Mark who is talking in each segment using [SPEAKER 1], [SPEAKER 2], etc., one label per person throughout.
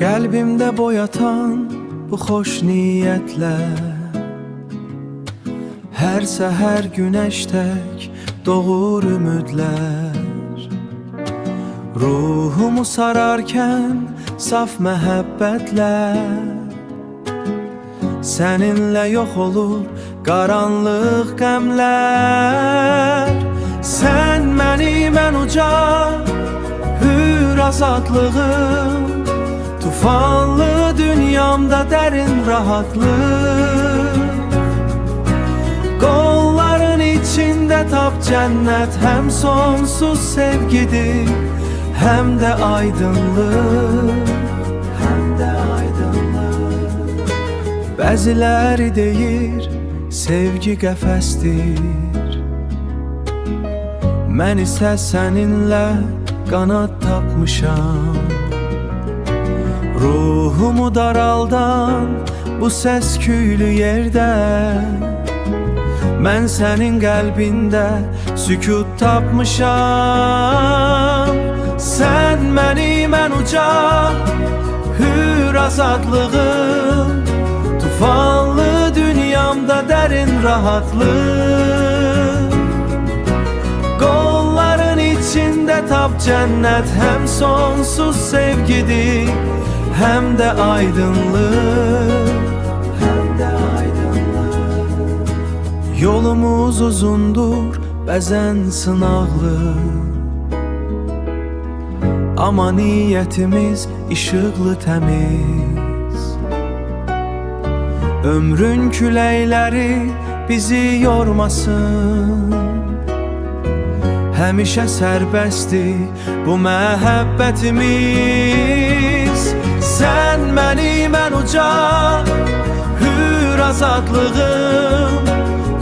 [SPEAKER 1] Qəlbimdə boyatan bu xoş niyyətlər, hər səhər günəş tək doğur ümidlər. Ruhumu sararkən saf məhəbbətlər, səninlə yox olur qaranlıq qəmlər. Sən mənim ən uca hür azadlığım, tufanlı dünyamda dərin rahatlıq. Qolların içində tap cənnət, həm sonsuz sevgidir, həm də aydınlıq, həm də aydınlıq. Bəziləri deyir sevgi qəfəsdir, mən isə səninlə qanad tapmışam. Ruhumu daraldan bu səs küylü yerdə, mən sənin qəlbində sükut tapmışam. Sən mənim ən uca hür azadlığım, tufanlı dünyamda dərin rahatlıq. Qolların içində tap cənnət, həm sonsuz sevgidir, həm də aydınlıq, həm də aydınlıq. Yolumuz uzundur, bəzən sınaqlı, amma niyyətimiz işıqlı, təmiz. Ömrün küləkləri bizi yormasın, həmişə sərbəstdir bu məhəbbətimiz. Sən mənim ən uca hür azadlığım,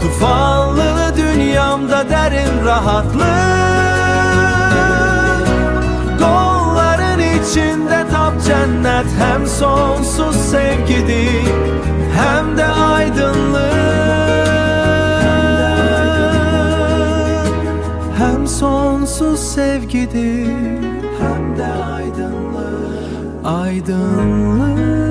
[SPEAKER 1] tufanlı dünyamda dərin rahatlıq. Qolların içində tap cənnət, həm sonsuz sevgidir, həm də aydınlıq. Həm sonsuz sevgidir, həm də aydınlıq, aydınlıq.